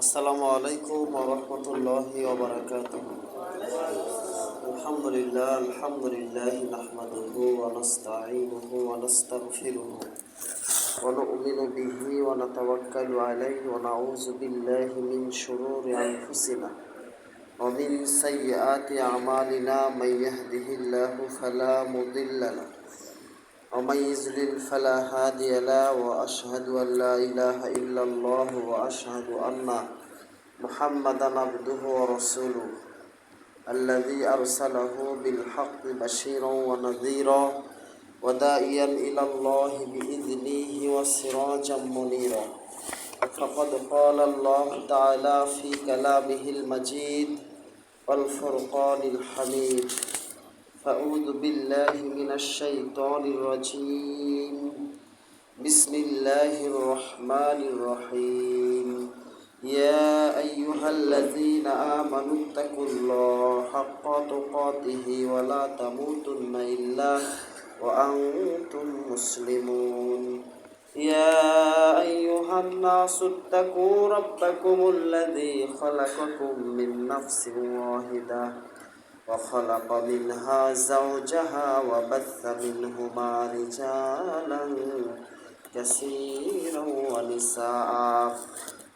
আসসালামু আলাইকুম ওয়া রাহমাতুল্লাহি ওয়া বারাকাতুহু। আলহামদুলিল্লাহ নাহমাদুহু ওয়া নাস্তাঈনুহু ওয়া নাস্তাগফিরুহু ওয়া নু'মিনু বিহি ওয়া নাতাওয়াক্কালু আলাইহি ওয়া নাউযু বিল্লাহি মিন শুরুরি আনফুসিনা ওয়া মিন সাইয়্যাতি আমালিনা মান ইয়াহদিহিল্লাহু ফালা মুদিল্লা লাহু ওয়া মান ইযলিল ফালা হাদিয়া লাহু ওয়া আশহাদু আল লা ইলাহা ইল্লাল্লাহু ওয়া আশহাদু আন্না মুহাম্মাদান আবদুহু ওয়া রাসূলুহু الذي أرسله بالحق بشيرا ونذيرا وداعيا إلى الله بإذنه وسراجا منيرا. فقد قال الله تعالى في كلامه المجيد والفرقان الحميد. فأعوذ بالله من الشيطان الرجيم. بسم الله الرحمن الرحيم. يا أيها الذين آمنوا اتقوا الله حق تقاته ولا تموتن إلا وأنتم مسلمون. يا أيها الناس اتقوا ربكم الذي خلقكم من نفس واحدة وخلق منها زوجها وبث منهما رجالا كثيرا ونساء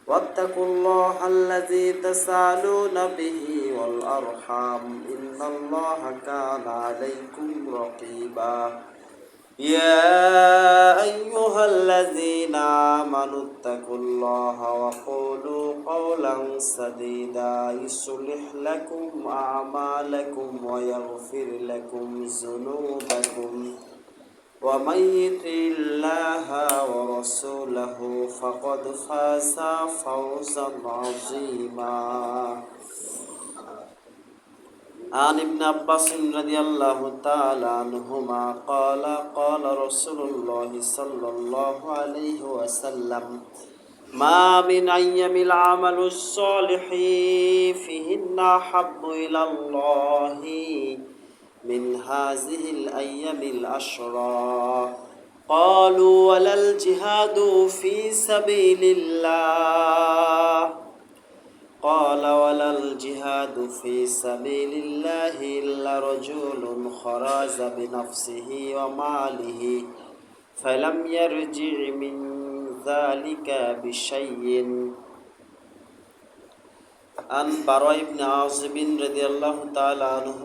واتقوا الله الذي تسألون به والأرحام إن الله كان عليكم رقيبا. يا أيها الذين آمنوا اتقوا الله وقولوا قولا سديدا يصلح لكم أعمالكم ويغفر لكم ذنوبكم ومن يطع الله ورسوله فقد فاز فوزا عظيما. عن ابن عباس رضي الله تعالى عنهما قال قال رسول الله صلى الله عليه وسلم ما من أيام العمل الصالح فيهن أحب إلى الله من هذه الأيام العشرة. قالوا ولا الجهاد في سبيل الله؟ قال ولا الجهاد في سبيل الله إلا رجل خرج بنفسه وماله فلم يرجع من ذلك بشيء. عن براء بن عازب رضي الله تعالى عنه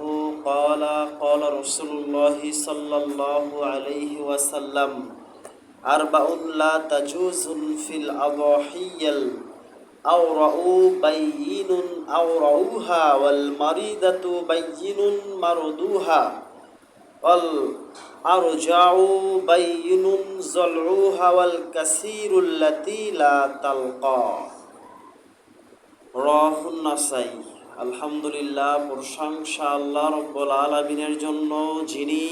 قال قال رسول الله صلى الله عليه وسلم أربع لا تجوز في الأضاحي أورعوها والمريضة بين مردوها والأرجع بين ضلعها والكثير التي لا تلقى. রাহুন নাসাই। আলহামদুলিল্লাহ, প্রশংসা আল্লাহ রব্বুল আলামিনের জন্য, যিনি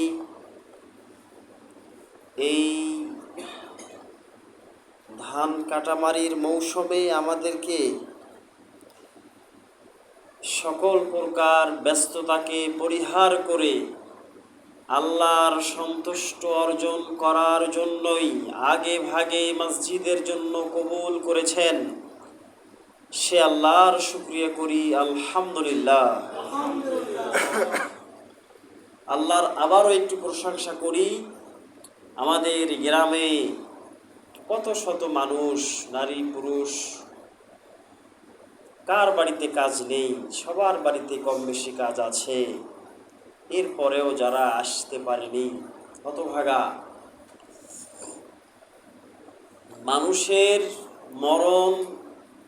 এই ধান কাটামারির মৌসুমে আমাদেরকে সকল প্রকার ব্যস্ততাকে পরিহার করে আল্লাহর সন্তুষ্ট অর্জন করার জন্যই আগে ভাগে মসজিদের জন্য কবুল করেছেন। সে আল্লাহর শুকরিয়া করি, আলহামদুলিল্লাহ। আল্লাহর আবারও একটু প্রশংসা করি। আমাদের গ্রামে কত শত মানুষ, নারী পুরুষ, কার বাড়িতে কাজ নেই? সবার বাড়িতে কম বেশি কাজ আছে। এরপরেও যারা আসতে পারেনি, হতভাগা। মানুষের মরণ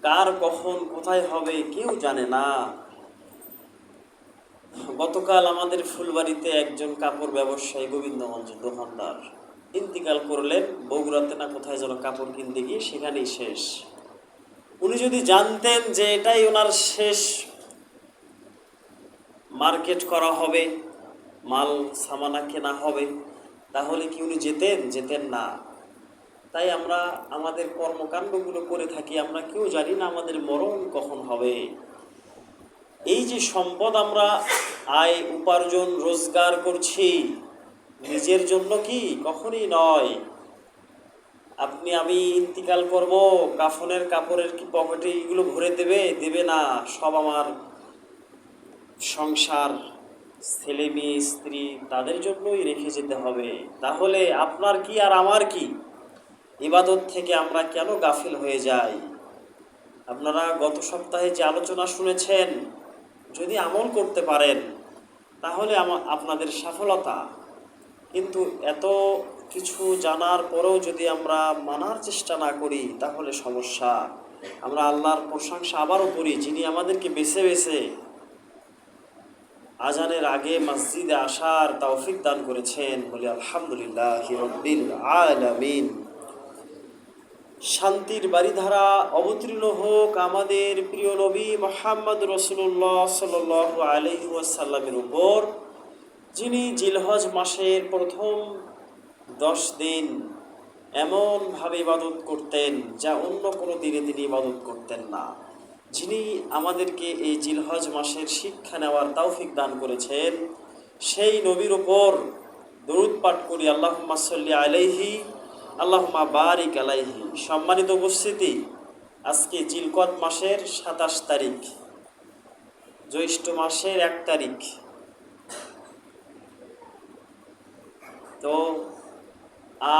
কার কখন কোথায় হবে কেউ জানে না। গতকাল আমাদের ফুলবাড়িতে একজন কাপড় ব্যবসায়ী গোবিন্দগঞ্জ দোকানদার ইন্তিকাল করলেন। বগুড়াতে না কোথায় যেন কাপড় কিনতে গিয়ে সেখানেই শেষ। উনি যদি জানতেন যে এটাই ওনার শেষ মার্কেট করা হবে, মাল সামানা কেনা হবে, তাহলে কি উনি যেতেন না। তাই আমরা আমাদের কর্মকাণ্ডগুলো করে থাকি, আমরা কেউ জানি না আমাদের মরণ কখন হবে। এই যে সম্পদ আমরা আয় উপার্জন রোজগার করছি, নিজের জন্য কি? কখনই নয়। আমি ইন্তিকাল করব, কাফনের কাপড়ের কি পকেটে এগুলো ভরে দেবে না, সব আমার সংসার, ছেলে মেয়ে স্ত্রী তাদের জন্যই রেখে যেতে হবে। তাহলে আপনার কি আর আমার কি? ইবাদত থেকে আমরা কেন গাফিল হয়ে যাই? আপনারা গত সপ্তাহে যে আলোচনা শুনেছেন, যদি আমল করতে পারেন তাহলে আপনাদের সফলতা। কিন্তু এত কিছু জানার পরেও যদি আমরা মানার চেষ্টা না করি তাহলে সমস্যা। আমরা আল্লাহর প্রশংসা আবারও করি, যিনি আমাদেরকে বেছে বেছে আজানের আগে মসজিদে আসার তৌফিক দান করেছেন। বলি আলহামদুলিল্লাহি রাব্বিল আলামিন। শান্তির বারিধারা অবতীর্ণ হোক আমাদের প্রিয় নবী মুহাম্মদ রাসূলুল্লাহ সাল্লাল্লাহু আলাইহি ওয়াসাল্লামের উপর, যিনি জিলহজ মাসের প্রথম 10 দিন এমনভাবে ইবাদত করতেন যা অন্য কোনো দিনে তিনি ইবাদত করতেন না। যিনি আমাদেরকে এই জিলহজ মাসের শিক্ষা নেওয়ার তৌফিক দান করেছেন, সেই নবীর উপর দরুদ পাঠ করি। আল্লাহুম্মা সাল্লি আলাইহি আল্লাহুম্মা বারিক আলাইহি। সম্মানিত উপস্থিতি, আজকে জিলকদ মাসের 27 তারিখ, জ্যৈষ্ঠ মাসের 1 তারিখ। তো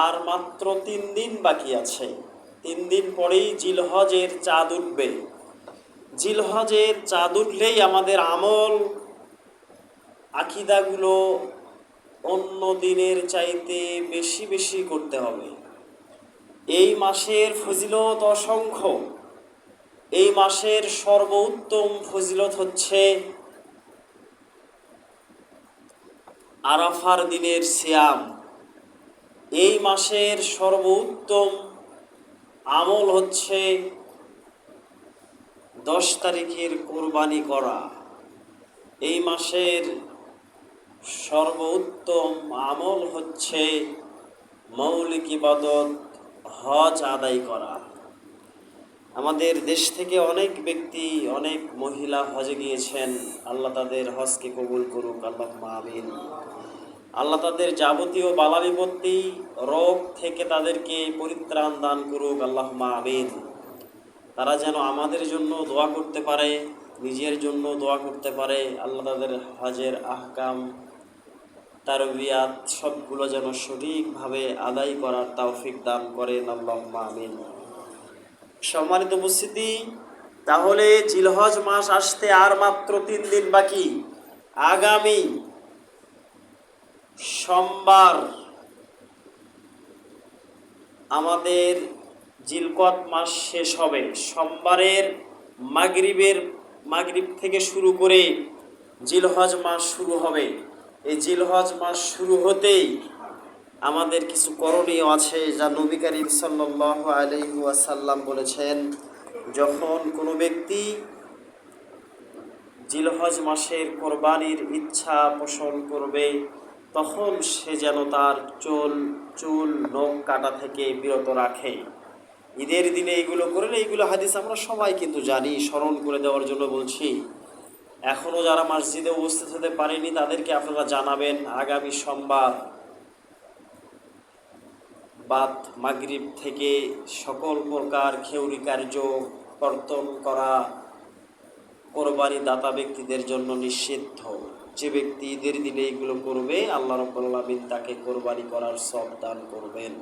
আর মাত্র 3 দিন বাকি আছে। 3 দিন পরেই জিলহজের চাঁদ উঠবে। জিলহজের চাঁদ উঠলেই আমাদের আমল আকীদাগুলো অন্য দিনের চাইতে বেশি বেশি করতে হবে। এই মাসের ফজিলত অসংখ্য। এই মাসের সর্বোত্তম ফজিলত হচ্ছে আরাফার দিনের সিয়াম। এই মাসের সর্বোত্তম আমল হচ্ছে 10 তারিখের কোরবানি করা। এই মাসের সর্বোত্তম আমল হচ্ছে মৌলিক ইবাদত হজ আদায় করা। আমাদের দেশ থেকে অনেক ব্যক্তি, অনেক মহিলা হজে গিয়েছেন। আল্লাহ তাদের হজকে কবুল করুক, আল্লাহুম্মা আমিন। আল্লাহ তাদের যাবতীয় বালা বিপত্তি, রোগ থেকে তাদেরকে পরিত্রাণ দান করুক, আল্লাহুম্মা আমিন। তারা যেন আমাদের জন্য দোয়া করতে পারে, নিজের জন্য দোয়া করতে পারে। আল্লাহ তাদের হজের আহকাম, তারবিয়াত সবগুলো যেন সঠিকভাবে আদায় করার তৌফিক দান করেন, আল্লাহুম্মা আমিন। সম্মানিত উপস্থিতি, তাহলে জিলহজ মাস আসতে আর মাত্র 3 দিন বাকি। আগামী সোমবার আমাদের জিলকদ মাস শেষ হবে। সোমবারের মাগরিব থেকে শুরু করে জিলহজ মাস শুরু হবে। এই জিলহজ মাস শুরু হতেই আমাদের কিছু করণীয় আছে, যা নবী করিম সাল্লাল্লাহু আলাইহি ওয়াসাল্লাম বলেছেন। যখন কোনো ব্যক্তি জিলহজ মাসের কোরবানির ইচ্ছা পোষণ করবে, তখন সে যেন তার চুল নখ কাটা থেকে বিরত রাখে। ঈদের দিনে এইগুলো করলে, এইগুলো হাদিস আমরা সবাই কিন্তু জানি, স্মরণ করে দেওয়ার জন্য বলছি। এখনও যারা মসজিদে উপস্থিত হতে পারেনি তাদেরকে আপনারা জানাবেন, আগামী সোমবার বাদ মাগরিব থেকে সকল প্রকার খেউরি কার্য কর্তন করা কোরবানি দাতা ব্যক্তিদের জন্য নিষিদ্ধ। যে ব্যক্তি ঈদের দিনে এগুলো করবে, আল্লাহ রাব্বুল আলামিন তাকে কোরবানি করার সব দান করবেন।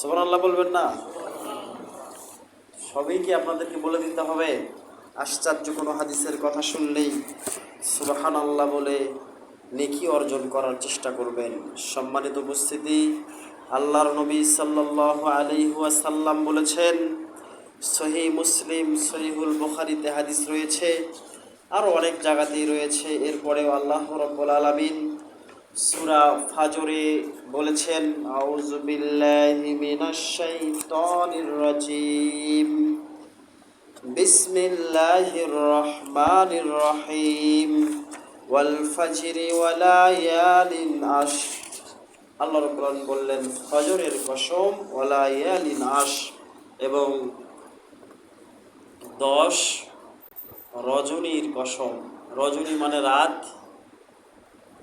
সুবহানাল্লাহ বলবেন না? সবই কি আপনাদেরকে বলে দিতে হবে? আশ্চর্য কোনো হাদিসের কথা শুনলেই সুবহানাল্লাহ বলে নেকি অর্জন করার চেষ্টা করবেন। সম্মানিত উপস্থিতি, আল্লাহর নবী সাল্লাল্লাহু আলাইহি ওয়াসাল্লাম বলেছেন, সহিহ মুসলিম, সহিহুল বুখারীতে হাদিস রয়েছে, আরও অনেক জায়গাতেই রয়েছে। এরপরেও আল্লাহ রাব্বুল আলামিন সূরা ফাজরে বলেছেন, আউযু বিল্লাহি মিনাশ শাইতানির রাজীম, বিসমিল্লাহির রহমানির রহিম, ওয়াল ফাজরি ওয়া লায়ালিন আশর। আল্লাহ রাব্বুল আলামিন বললেন, ফজরের কসম, ওয়া লায়ালিন আশর, এবং 10 রজনীর কসম। রজনী মানে রাত।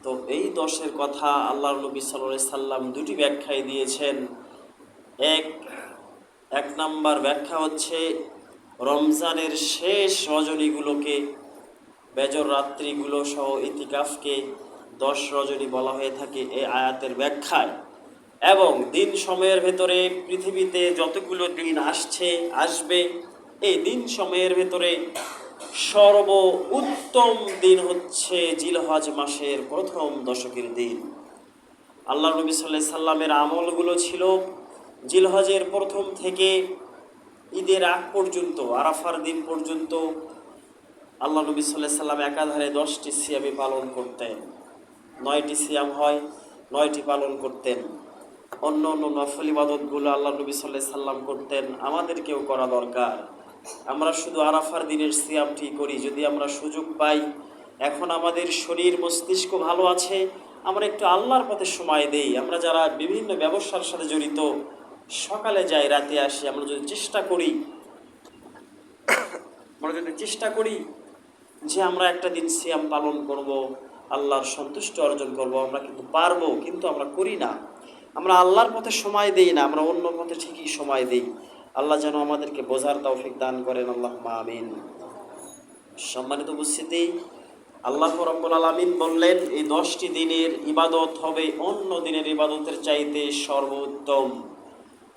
তো এই 10-এর কথা আল্লাহর নবী সাল্লাল্লাহু আলাইহি সাল্লাম দুটি ব্যাখ্যায় দিয়েছেন। এক নাম্বার ব্যাখ্যা হচ্ছে রমজানের শেষ রজনীগুলোকে, বেজর রাত্রিগুলো সহ ইতিকাফকে 10 রজনী বলা হয়ে থাকে এই আয়াতের ব্যাখ্যায়। এবং দিন সময়ের ভেতরে পৃথিবীতে যতগুলো দিন আসবে এই দিন সময়ের ভেতরে সর্ব উত্তম দিন হচ্ছে জিলহজ মাসের প্রথম দশকের দিন। আল্লাহ নবী সাল্লাল্লাহু আলাইহি সাল্লামের আমলগুলো ছিল জিলহজের প্রথম থেকে ঈদের আগ পর্যন্ত, আরাফার দিন পর্যন্ত আল্লাহ নবী সাল্লাল্লাহু আলাইহি সাল্লাম একাধারে 10টি সিয়ামই পালন করতেন। 9টি সিয়াম হয়, 9টি পালন করতেন। অন্য অন্য নফল ইবাদতগুলো আল্লাহ নবী সাল্লাল্লাহু আলাইহি সাল্লাম করতেন, আমাদেরকেও করা দরকার। আমরা শুধু আরাফার দিনের সিয়ামটি করি। যদি আমরা সুযোগ পাই, এখন আমাদের শরীর মস্তিষ্ক ভালো আছে, আমরা একটু আল্লাহর পথে সময় দেই। আমরা যারা বিভিন্ন ব্যবসার সাথে জড়িত, সকালে যাই রাতে আসি, আমরা যদি চেষ্টা করি যে আমরা একটা দিন সিয়াম পালন করব, আল্লাহর সন্তুষ্টি অর্জন করব, আমরা কিন্তু পারবো, কিন্তু আমরা করি না। আমরা আল্লাহর পথে সময় দেই না, আমরা অন্য পথে ঠিকই সময় দেই। আল্লাহ যেন আমাদেরকে বোঝার তৌফিক দান করেন, আল্লাহুম্মা আমিন। সম্মানিত উপস্থিতি, আল্লাহ রাব্বুল আলামিন বললেন এই 10টি দিনের ইবাদত হবে অন্য দিনের ইবাদতের চাইতে সর্বোত্তম।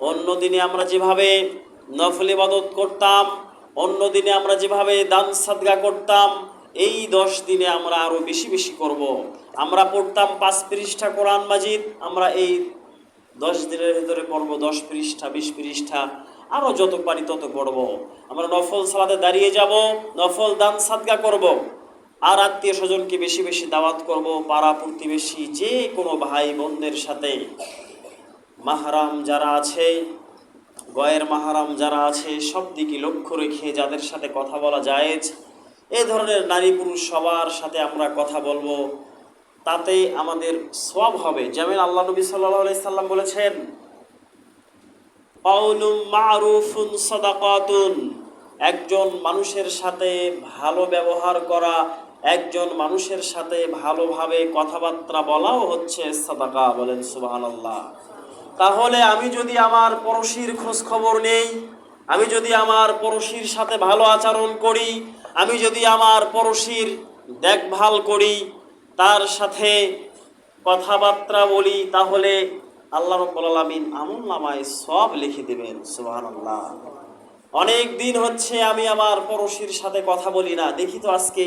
অন্য দিনে আমরা যেভাবে নফল ইবাদত করতাম, অন্য দিনে আমরা যেভাবে দান সাদকা করতাম, এই 10 দিনে আমরা আরো বেশি বেশি করব। আমরা পড়তাম 5 পৃষ্ঠা কোরআন মাজিদ, আমরা এই 10 দিনের ভিতরে পড়ব 10 পৃষ্ঠা, 20 পৃষ্ঠা, আরো যত পারি তত পড়ব। আমরা নফল সালাতে দাঁড়িয়ে যাব, নফল দান সাদকা করব, আর আত্মীয় স্বজনকে বেশি বেশি দাওয়াত করব, পাড়া প্রতিবেশী যে কোনো ভাই বোনদের সাথে, মাহরাম যারা আছে, গয়ের মাহরাম যারা আছে, সব দিকে লক্ষ্য রেখে যাদের সাথে কথা বলা জায়েজ, এই ধরনের নারী পুরুষ সবার সাথে আমরা কথা বলবো, তাতে আমাদের সওয়াব হবে। যেমন আল্লাহ নবী সাল্লাল্লাহু আলাইহি সাল্লাম বলেছেন, কাউলুম মারুফুন সাদাকাতুন, একজন মানুষের সাথে ভালো ব্যবহার করা, একজন মানুষের সাথে ভালোভাবে কথাবার্তা বলাও হচ্ছে সাদাকা। বলেন সুবহানাল্লাহ। তাহলে আমি যদি আমার পড়শির খোঁজ খবর নেই, আমি যদি আমার পড়শির সাথে ভালো আচরণ করি, আমি যদি আমার পড়শির দেখভাল করি, তার সাথে কথাবার্তা বলি, তাহলে আল্লাহ রাব্বুল আলামিন আমলনামায় সওয়াব লিখে দেবেন। সুবহানাল্লাহ। অনেক দিন হচ্ছে আমি আমার পড়শির সাথে কথা বলি না, দেখি তো আজকে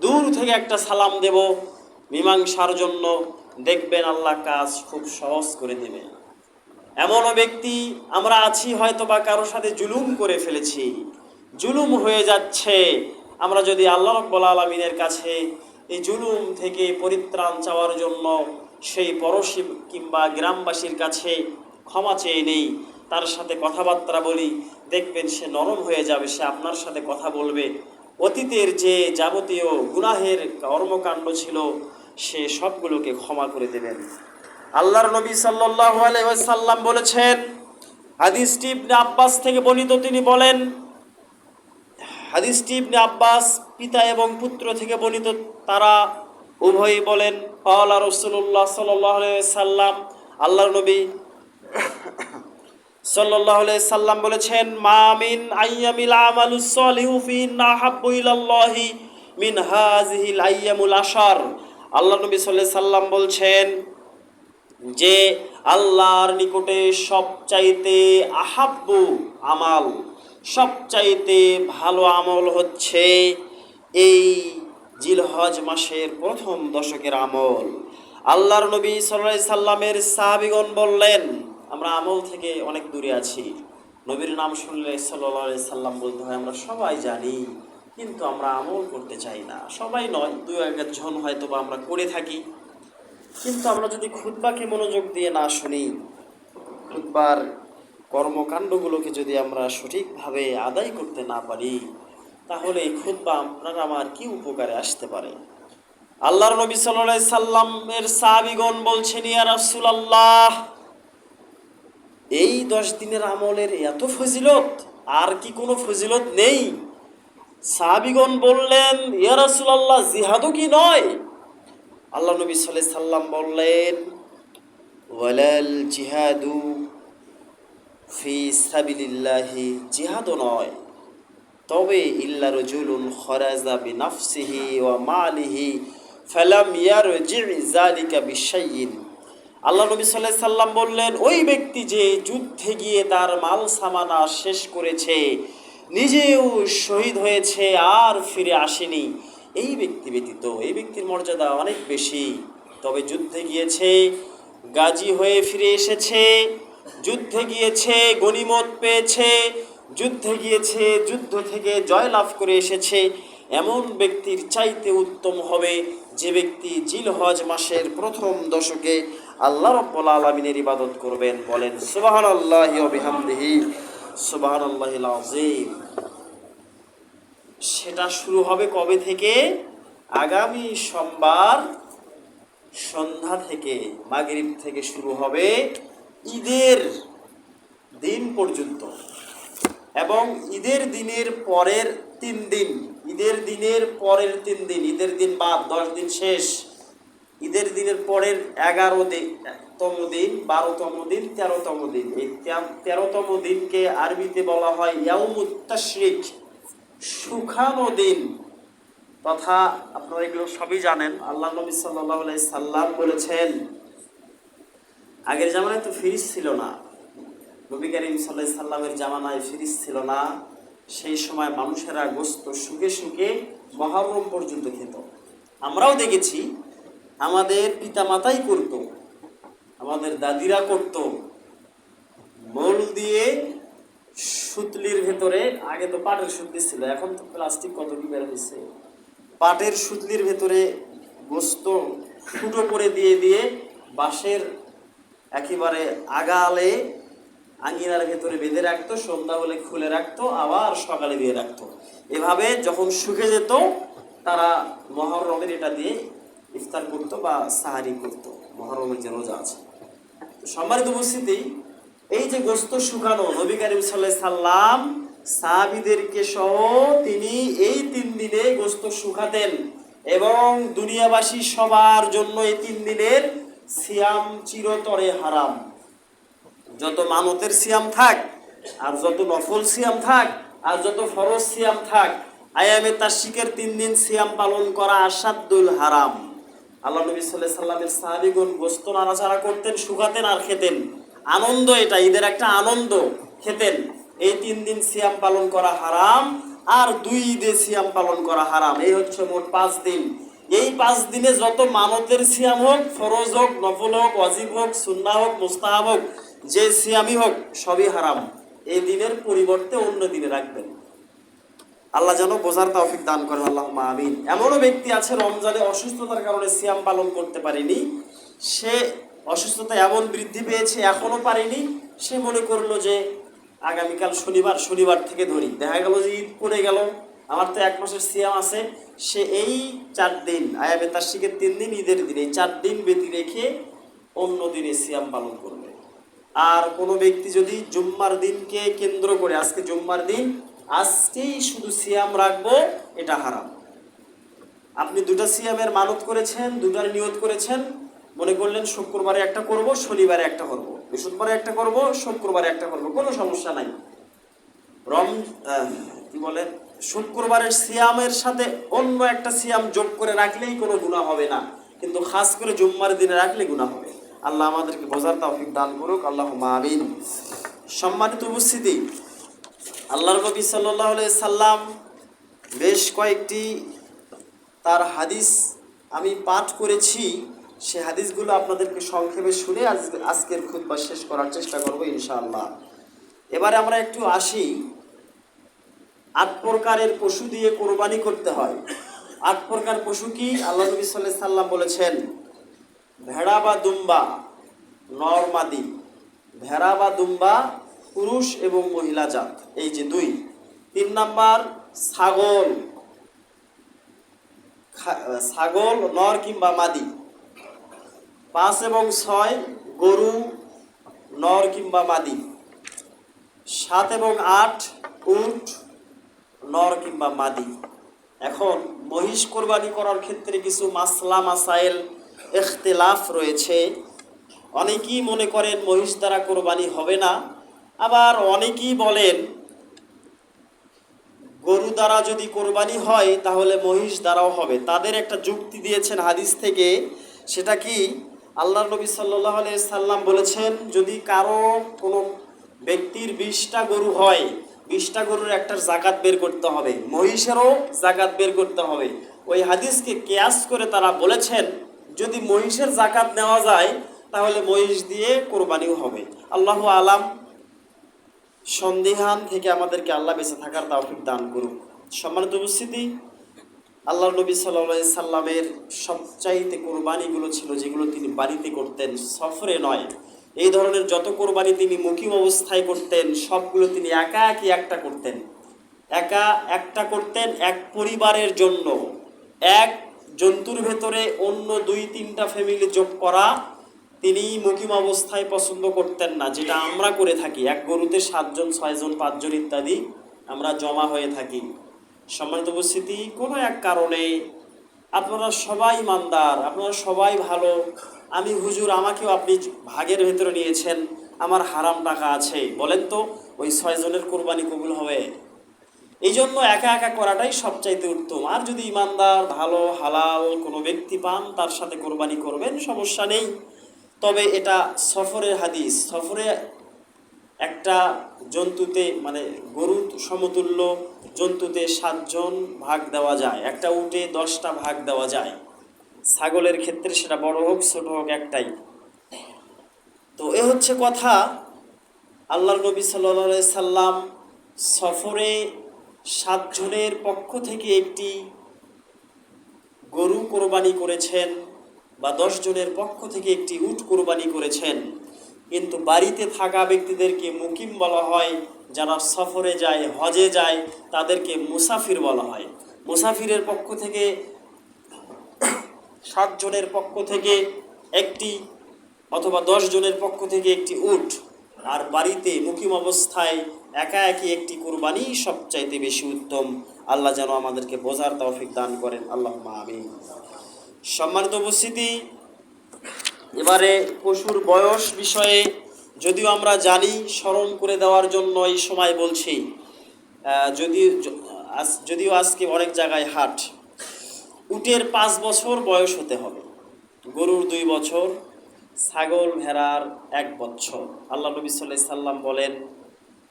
দূর থেকে একটা সালাম দেব মীমাংসার জন্য, দেখবেন আল্লাহ কাজ খুব সহজ করে দেবে। এমনও ব্যক্তি আমরা আছি, হয়তো বা কারোর সাথে জুলুম করে ফেলেছি, জুলুম হয়ে যাচ্ছে, আমরা যদি আল্লাহ রাব্বুল আলামিনের কাছে এই জুলুম থেকে পরিত্রাণ চাওয়ার জন্য সেই পড়শি কিংবা গ্রামবাসীর কাছে ক্ষমা চেয়ে নেই, তার সাথে কথাবার্তা বলি, দেখবেন সে নরম হয়ে যাবে, সে আপনার সাথে কথা বলবে। অতীতের যে যাবতীয় গুনাহের কর্মকাণ্ড ছিল সে সবগুলোকে ক্ষমা করে দেবেন। আল্লাহর নবী সাল্লাল্লাহু আলাইহি ওয়াসাল্লাম বলেছেন, হাদিসটি ইবনে আব্বাস থেকে বর্ণিত, তিনি বলেন, হাদিসটি ইবনে আব্বাস পিতা এবং পুত্র থেকে বর্ণিত, তারা উভয়ই বলেন, ক্বালা রাসূলুল্লাহ সাল্লাল্লাহু আলাইহি ওয়াসাল্লাম, আল্লাহর নবী সাল্লাল্লাহু আলাইহি সাল্লাম বলেছেন, মা মিন আইয়ামিল আমালুস সলিহু ফিহিন্না আহাব্বু ইলাল্লাহি মিন হাযিহিল আইয়ামুল আশার। আল্লাহ নবী সাল্লাল্লাহু আলাইহি সাল্লাম বলছেন যে আল্লাহর নিকটে সবচাইতে আহাব্বু আমাল, সবচাইতে ভালো আমল হচ্ছে এই জিলহজ মাসের প্রথম দশকের আমল। আল্লাহর নবী সাল্লাল্লাহু আলাইহি সাল্লামের সাহাবীগণ বললেন, আমরা আমল থেকে অনেক দূরে আছি, নবীর নাম শুনলে সাল্লাল্লাহু আলাইহি সাল্লাম বলতে হয় আমরা সবাই জানি, কিন্তু আমরা আমল করতে চাই না। সবাই নয়, দুই একজন হয়তো বা আমরা করে থাকি, কিন্তু আমরা যদি খুতবাকে মনোযোগ দিয়ে না শুনি, খুতবার কর্মকাণ্ডগুলোকে যদি আমরা সঠিকভাবে আদায় করতে না পারি, তাহলে এই খুতবা আপনার আমার কি উপকারে আসতে পারে। আল্লাহর নবী সাল্লাল্লাহু আলাইহি সাল্লামের সাহাবীগণ বলছেন, ইয়া রাসূলুল্লাহ, এই 10 দিনের আমলের এত ফজিলত, আর কি কোনো ফজিলত নেই? সাহাবীগণ বললেন, ইয়া রাসূলুল্লাহ, জিহাদও কি নয়? আল্লাহ নবী সাল্লাল্লাহু আলাইহি সাল্লাম বললেন, ওয়ালাল জিহাদু ফি সাবিলিল্লাহি জিহাদও নয়, তবে ইল্লা রাজুলুন খরাজা বিনাফসিহি ওয়া মালিহি ফালাম ইয়ারজি যালিকা বিশাইইন। আল্লাহ নবী সাল্লাল্লাহু আলাইহি সাল্লাম বললেন, ওই ব্যক্তি যে যুদ্ধে গিয়ে তার মাল সামানা শেষ করেছে, নিজেও শহীদ হয়েছে আর ফিরে আসেনি, এই ব্যক্তি ব্যতীত এই ব্যক্তির মর্যাদা অনেক বেশি। তবে যুদ্ধে গিয়েছে, গাজী হয়ে ফিরে এসেছে, যুদ্ধে গিয়েছে, গনিমত পেয়েছে, যুদ্ধে গিয়েছে, যুদ্ধ থেকে জয়লাভ করে এসেছে, এমন ব্যক্তির চাইতে উত্তম হবে যে ব্যক্তি জিলহজ মাসের প্রথম দশকে আল্লাহ রাব্বুল আলামিনের ইবাদত করবেন। বলেন সুবহানাল্লাহি ওয়া বিহামদিহি সুবহানাল্লাহিল আযীম। সেটা শুরু হবে কবে থেকে? আগামী সোমবার সন্ধ্যা থেকে, মাগরিব থেকে শুরু হবে ঈদের দিন পর্যন্ত, এবং ঈদের দিনের পরের 3 দিন, ঈদের দিনের পরের 3 দিন, ঈদের দিন বাদ 10 দিন শেষ, ঈদের দিনের পরের 11তম দিন, 12তম দিন, 13তম দিন। এই 13তম দিনকে আরবিতে বলা হয় ইয়াউমুত তাশরিক, শুকানো দিন। তথা আপনারা এগুলো সবই জানেন। আল্লাহ নবী সাল্লাল্লাহু আলাইহি সাল্লাম বলেছেন, আগের জামানায় তো ফ্রিজ ছিল না, নবী করিম সাল্লাল্লাহু আলাইহি সাল্লামের জামানায় ফ্রিজ ছিল না, সেই সময় মানুষেরা গোশত শুকে শুকে মুহররম পর্যন্ত খেত। আমরাও দেখেছি, আমাদের পিতামাতাই করত, আমাদের দাদিরা করত। মোল দিয়ে সুতলির ভেতরে, আগে তো পাটের সুতলি ছিল, এখন তো প্লাস্টিক কত কি বের হয়েছে, পাটের সুতলির ভেতরে গোশত ফুটো করে দিয়ে দিয়ে বাঁশের একেবারে আগালে আঙিনার ভেতরে বেঁধে রাখতো, সন্ধ্যা হলে খুলে রাখতো, আবার সকালে দিয়ে রাখতো। এভাবে যখন শুকে যেত, তারা মুহররমের এটা দিয়ে ইফতার করতো বা সাহারি করতো, মুহররমের যে রোজা আছে। সম্মানিত উপস্থিতি, এই যে গোশত শুকানো, নবী করিম সাল্লাল্লাহু আলাইহি সাল্লাম সাহাবীদেরকে সহ তিনি এই 3 দিনে গোশত শুকাতেন, এবং দুনিয়াবাসী সবার জন্য এই 3 দিনের সিয়াম চিরতরে হারাম। যত মানতের সিয়াম থাক, আর যত নফল সিয়াম থাক, আর যত ফরজ সিয়াম থাক, আয়ামে তাশরিকের 3 দিন সিয়াম পালন করা আসাদুল হারাম। আল্লাহ নবী সাল্লাল্লাহু আলাইহি সাল্লামের সাহাবীগণ গোশত নাড়াচাড়া করতেন, শুকাতেন আর খেতেন। আনন্দ, এটা ঈদের একটা আনন্দ, খেতেন। এই 3 দিন সিয়াম পালন করা হারাম, আর 2 ঈদে সিয়াম পালন করা হারাম। এই হচ্ছে মোট 5 দিন। এই 5 দিনে যত মানতের সিয়াম হোক, ফরজ হোক, নফল হোক, ওয়াজিব হোক, সুন্নাহ হোক, মুস্তাহাব হোক, যে সিয়ামই হোক, সবই হারাম। এই দিনের পরিবর্তে অন্য দিনে রাখবেন। আল্লাহ যেন বোঝার তৌফিক দান করেন, আল্লাহুম্মা আমিন। এমনও ব্যক্তি আছে রমজানে অসুস্থতার কারণে সিয়াম পালন করতে পারেনি, সে অসুস্থতা এমন বৃদ্ধি পেয়েছে এখনো পারেনি, সে মনে করলো যে আগামীকাল শনিবার থেকে ধরি, দেখা গেল যে ঈদ পড়ে গেল, আমার তো 1 মাসের সিয়াম আছে, সে এই 4 দিন, আয়ামে তাশরিকের 3 দিন, ঈদের দিন, এই 4 দিন ব্যতী রেখে অন্য দিনে সিয়াম পালন করবে। আর কোনো ব্যক্তি যদি জুম্মার দিনকে কেন্দ্র করে, আজকে জুম্মার দিন, আজকেই শুধু সিয়াম রাখবো, এটা হারাম। আপনি 2টা সিয়ামের মানত করেছেন, 2টার নিয়ত করেছেন, মনে করলেন শুক্রবারে একটা করব, শনিবারে একটা করব, বৃহস্পতিবারে একটা করব, শুক্রবারে একটা করব, কোনো সমস্যা নাই। শুক্রবারের সিয়ামের সাথে অন্য একটা সিয়াম যোগ করে রাখলেই কোনো গুনাহ হবে না, কিন্তু খাস করে জুম্মার দিনে রাখলে গুনাহ হবে। আল্লাহ আমাদেরকে বোঝার তৌফিক দান করুক, আল্লাহুম্মা আমিন। সম্মানিত উপস্থিতি, আল্লাহর নবী সাল্লাল্লাহু আলাইহি সাল্লাম বেশ কয়েকটি তার হাদিস আমি পাঠ করেছি, সে হাদিসগুলো আপনাদেরকে সংক্ষেপে শুনে আজকের খুতবা শেষ করার চেষ্টা করব ইনশাআল্লাহ। এবারে আমরা একটু আসি, 8 প্রকারের পশু দিয়ে কোরবানি করতে হয়। 8 প্রকার পশু কি? আল্লাহ নবী সাল্লাল্লাহু আলাইহি সাল্লাম বলেছেন, ভেড়া বা দুম্বা নর মাদি, ভেড়া বা দুম্বা পুরুষ এবং মহিলা জাত, এই যে 2। 3 নাম্বার ছাগল নর কিংবা মাদি। 5 এবং 6 গরু নর কিংবা মাদি। 7 এবং 8 উট নর কিংবা মাদি। এখন মহিষ কোরবানি করার ক্ষেত্রে কিছু মাসলা মাসাইল ইখতিলাফ রয়েছে। অনেকেই মনে করেন মহিষ দ্বারা কোরবানি হবে না, আবার অনেকেই বলেন গরু দ্বারা যদি কোরবানি হয় তাহলে মহিষ দ্বারাও হবে। তাদের একটা যুক্তি দিয়েছেন হাদিস থেকে, সেটা কি, আল্লাহ নবী সাল্লাল্লাহু আলাইহি সাল্লাম বলেছেন যদি কারো কোনো ব্যক্তির 20টা গরু হয়, 20টা গরুর একটা জাকাত বের করতে হবে, মহিষেরও জাকাত বের করতে হবে। ওই হাদিসকে কিয়াস করে তারা বলেছেন যদি মহিষের জাকাত নেওয়া যায় তাহলে মহিষ দিয়ে কোরবানিও হবে। আল্লাহু আলাম। সন্দেহান থেকে আমাদেরকে আল্লাহ বেঁচে থাকার তৌফিক দান করুক। সম্মানিত উপস্থিতি, আল্লাহ নবী সাল্লাল্লাহু আলাইহি সাল্লামের সবচাইতে কোরবানিগুলো ছিল যেগুলো তিনি বাড়িতে করতেন, সফরে নয়। এই ধরনের যত কোরবানি তিনি মুকিম অবস্থায় করতেন সবগুলো তিনি একা একটা করতেন, একা একটা করতেন এক পরিবারের জন্য। এক জন্তুর ভেতরে অন্য 2-3টা ফ্যামিলি যোগ করা তিনি মুকিম অবস্থায় পছন্দ করতেন না, যেটা আমরা করে থাকি। এক গরুতে 7 জন 6 জন 5 জন ইত্যাদি আমরা জমা হয়ে থাকি। সম্মানিত উপস্থিতি, কোনো এক কারণে আপনারা সবাই ইমানদার, আপনারা সবাই ভালো, আমি হুজুর আমাকেও আপনি ভাগের ভেতরে নিয়েছেন, আমার হারাম টাকা আছে, বলেন তো ওই 6 জনের কোরবানি কবুল হবে? এই জন্য একা করাটাই সবচাইতে উত্তম। আর যদি ইমানদার ভালো হালাল কোনো ব্যক্তি পান তার সাথে কোরবানি করবেন, সমস্যা নেই। তবে এটা সফরের হাদিস। সফরে একটা জন্তুতে মানে গরু সমতুল্য জন্তুতে 7 জন ভাগ দেওয়া যায়, একটা উটে 10টা ভাগ দেওয়া যায়। ছাগলের ক্ষেত্রে সেটা বড় হোক ছোট হোক একটাই। তো এ হচ্ছে কথা। আল্লাহর নবী সাল্লাল্লাহু আলাইহি সাল্লাম সফরে 7 জনের পক্ষ থেকে একটি গরু কোরবানি করেছেন বা 10 জনের পক্ষ থেকে একটি উট কোরবানি করেছেন। কিন্তু বাড়িতে থাকা ব্যক্তিদেরকে মুকিম বলা হয়, যারা সফরে যায় হজে যায় তাদেরকে মুসাফির বলা হয়। মুসাফিরের পক্ষ থেকে 7 জনের পক্ষ থেকে একটি অথবা 10 জনের পক্ষ থেকে একটি উট, আর বাড়িতে মুকিম অবস্থায় একা একটি কুরবানি সবচাইতে বেশি উত্তম। আল্লাহ যেন আমাদেরকে বোঝার তৌফিক দান করেন, আল্লাহুম্মা আমিন। সম্মানিত উপস্থিতি, এবারে পশুর বয়স বিষয়ে যদিও আমরা জানি, স্মরণ করে দেওয়ার জন্য এই সময় বলছি। যদিও আজকে অনেক জায়গায় হাট। উটের 5 বছর বয়স হতে হবে, গরুর 2 বছর, ছাগল ভেড়ার 1 বছর। আল্লাহ নবী সাল্লাল্লাহু আলাইহি সাল্লাম বলেন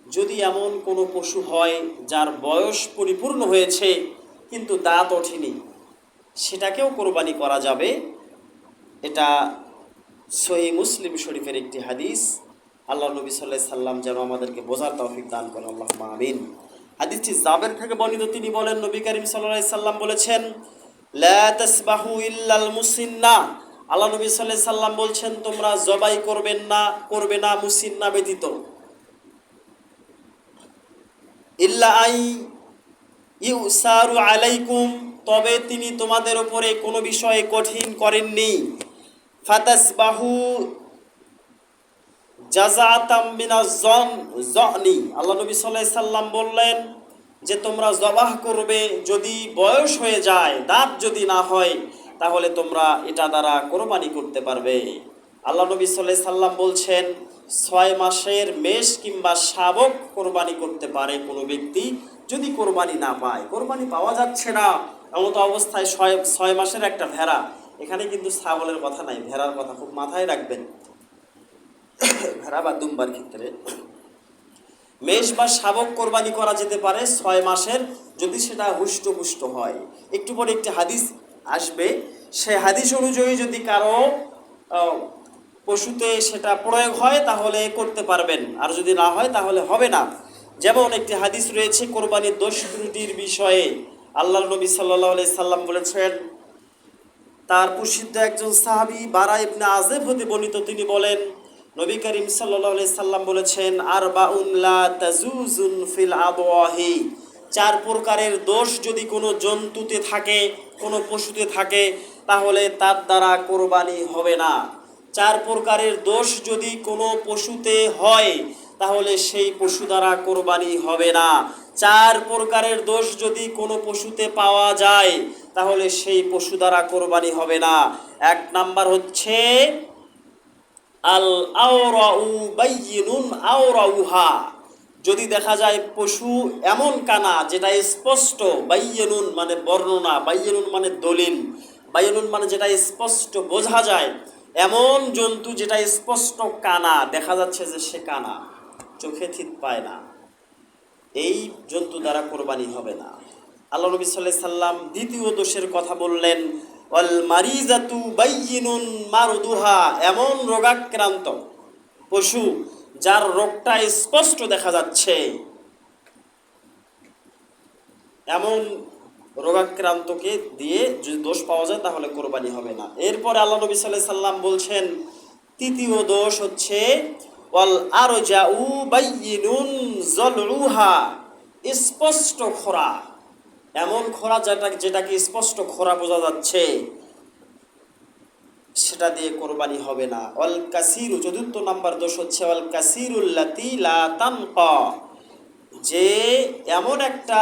যদি এমন কোনো পশু হয় যার বয়স পরিপূর্ণ হয়েছে কিন্তু দাঁত ওঠেনি, সেটাকেও কোরবানি করা যাবে। এটা সহিহ মুসলিম শরীফের একটি হাদিস। আল্লাহ নবী সাল্লাল্লাহু আলাইহি সাল্লাম যেন আমাদেরকে বোঝার তৌফিক দান করেন, আল্লাহুম্মা আমিন। হাদিসটি জাবের থেকে বর্ণিত, তিনি বলেন নবী করিম সাল্লাল্লাহু আলাইহি সাল্লাম বলেছেন লা তাসবাহু ইল্লাল মুসিন্না। আল্লাহ নবী সাল্লাল্লাহু আলাইহি সাল্লাম বলছেন তোমরা জবাই করবে না মুসিন্না ব্যতীত। ইল্লা আই ইউসারু আলাইকুম, তবে তিনি তোমাদের উপরে কোনো বিষয়ে কঠিন করেননি। ফাতাসবাহু জাযাতাম মিনাজ জনি। আল্লাহ নবী সাল্লাল্লাহু আলাইহি সাল্লাম বললেন যে তোমরা জবাহ করবে যদি বয়স হয়ে যায়, দাঁত যদি না হয়, তাহলে তোমরা এটা দ্বারা কোরবানি করতে পারবে। আল্লাহ নবী সাল্লাল্লাহু আলাইহি সাল্লাম বলছেন 6 মাসের মেষ কিংবা শাবক কোরবানি করতে পারে কোনো ব্যক্তি যদি কোরবানি না পায়। কোরবানি পাওয়া যাচ্ছে না এমত অবস্থায় 6 মাসের একটা ভেড়া, এখানে কিন্তু ছাগলের কথা নাই, ভেড়ার কথা খুব মাথায় রাখবেন। ভেড়া বা দুম্বার ক্ষেত্রে মেষ বা শাবক কোরবানি করা যেতে পারে 6 মাসের, যদি সেটা হুষ্টপুষ্ট হয়। একটু পরে একটি হাদিস আসবে, সেই হাদিস অনুযায়ী যদি কারো পশুতে সেটা প্রয়োগ হয় তাহলে করতে পারবেন, আর যদি না হয় তাহলে হবে না। যেমন একটি হাদিস রয়েছে কোরবানির দোষ ত্রুটির বিষয়ে। আল্লাহর নবী সাল্লাল্লাহু আলাইহি সাল্লাম বলেছেন, তার প্রসিদ্ধ একজন সাহাবী বারা ইবনে আযিব হতে বর্ণিত, তিনি বলেন নবী করিম সাল্লাল্লাহু আলাইহি সাল্লাম বলেছেন আরবাউন লা তাজুজুন ফিল আদওয়াহি। 4 প্রকারের দোষ যদি কোনো জন্তুতে থাকে, কোনো পশুতে থাকে, তাহলে তার দ্বারা কোরবানি হবে না। 4 প্রকারের দোষ যদি কোনো পশুতে হয় তাহলে সেই পশু দ্বারা কোরবানি হবে না। 4 প্রকারের দোষ যদি কোনো পশুতে পাওয়া যায় তাহলে সেই পশু দ্বারা কোরবানি হবে না। 1 নাম্বার হচ্ছে আল আওরাউ বাইয়িনুন আওরাউহা, যদি দেখা যায় পশু এমন কানা যেটা স্পষ্ট, বাইয়িনুন মানে বর্ণনা, বাইয়িনুন মানে দলিল, বাইয়িনুন মানে যেটা স্পষ্ট বোঝা যায়, এমন জন্তু যেটা স্পষ্ট কানা, দেখা যাচ্ছে যে সে কানা, চোখে থিত পায় না, এই জন্তু দ্বারা কোরবানি হবে না। আল্লাহ নবী সাল্লাল্লাহু আলাইহি সাল্লাম দ্বিতীয় দোষের কথা বললেন, ওয়াল মারিজাতু বাইয়িনুন মারদুহা, এমন রোগাক্রান্ত পশু যার রোগটা স্পষ্ট দেখা যাচ্ছে, এমন রোগাক্রান্তকে দিয়ে যদি দোষ পাওয়া যায় তাহলে কোরবানি হবে না। এরপরে আল্লাহ নবী সাল্লাল্লাহু আলাইহি সাল্লাম বলছেন তৃতীয় দোষ হচ্ছে ওয়াল আরজাউ বাইয়িনুন যলউহা, স্পষ্ট খোরা, এমন খোরা যেটাকে স্পষ্ট খোরা বোঝা যাচ্ছে, সেটা দিয়ে কোরবানি হবে না। ওয়াল কাসিরু, চতুর্থ নাম্বার দোষ হচ্ছে ওয়াল কাসিরুল্লাতি লা তানকা, যে এমন একটা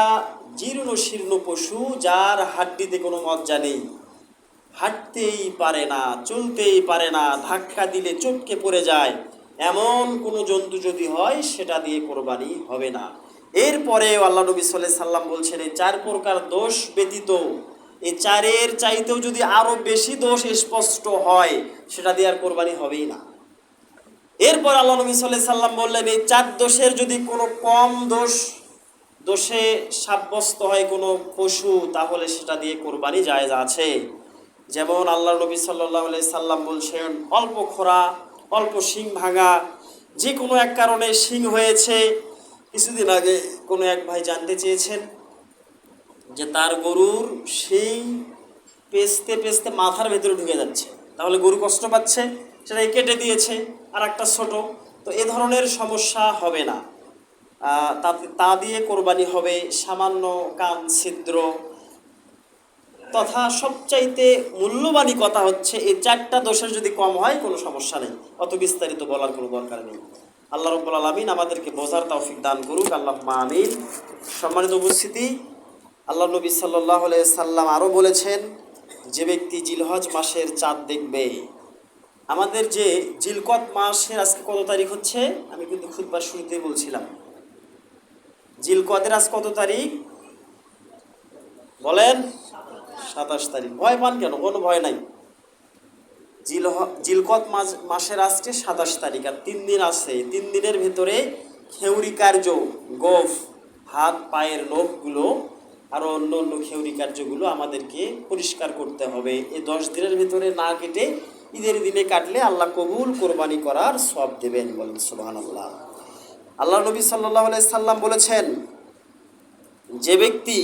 জীর্ণ শীর্ণ পশু যার হাড্ডিতে কোনো মজ্জা নেই, হাঁটতেই পারে না, চলতেই পারে না, ধাক্কা দিলে চটকে পড়ে যায়, এমন কোনো জন্তু যদি হয় সেটা দিয়ে কোরবানি হবে না। এরপরে আল্লাহ নবী সাল্লাল্লাহু আলাইহি সাল্লাম বলছেন এই চার প্রকার দোষ ব্যতীত, এই চারের চাইতেও যদি আরো বেশি দোষ স্পষ্ট হয় সেটা দিয়ে আর কোরবানি হবেই না। এরপর আল্লাহ নবী সাল্লাল্লাহু আলাইহি সাল্লাম বললেন এই চার দোষের যদি কোনো কম দোষে সাব্যস্ত হয় কোনো পশু, তাহলে সেটা দিয়ে কোরবানি জায়েজ আছে। যেমন আল্লাহ নবী সাল্লাল্লাহু আলাইহি সাল্লাম বলছেন অল্প খোরা, অল্প শিং ভাঙা, যে কোনো এক কারণে শিং হয়েছে। কিছুদিন আগে কোনো এক ভাই জানতে চেয়েছেন যে তার গরুর শিং পেস্তে পেস্তে মাথার ভেতরে ঢুকে যাচ্ছে, তাহলে গরু কষ্ট পাচ্ছে, সেটাই কেটে দিয়েছে আর একটা ছোট, তো এ ধরনের সমস্যা হবে না, তা দিয়ে কোরবানি হবে। সামান্য কান ছিদ্র তথা সবচাইতে মূল্যবানই কথা হচ্ছে এই চারটা দোষের যদি কম হয় কোনো সমস্যা নেই, অত বিস্তারিত বলার কোনো দরকার নেই। আল্লাহ রাব্বুল আলামিন আমাদেরকে বোঝার তৌফিক দান করুক, আল্লাহুম্মা আমিন। সম্মানিত উপস্থিতি, আল্লাহ নবী সাল্লাল্লাহু আলাইহি সাল্লাম আরও বলেছেন যে ব্যক্তি জিলহজ মাসের চাঁদ দেখবে, আমাদের যে জিলকদ মাসের আজকে কত তারিখ হচ্ছে, আমি কিন্তু খুতবার শুরুতেই বলছিলাম, জিলকদের আজ কত তারিখ বলেন? 27 তারিখ। ভয় পান কেন? কোনো ভয় নাই। জিলকদ মাসের আজকে 27 তারিখ, আর 3 দিন আছে। 3 দিনের ভেতরে খেউরি কার্য, গোফ, হাত পায়ের নখগুলো আর অন্য অন্য খেউরি কার্যগুলো আমাদেরকে পরিষ্কার করতে হবে। এই 10 দিনের ভেতরে না কেটে ঈদের দিনে কাটলে আল্লাহ কবুল কোরবানি করার সওয়াব দেবেন। বলেন সুবহানাল্লাহ। আল্লাহ নবী সাল্লাল্লাহু আলাইহি সাল্লাম বলেছেন যে ব্যক্তি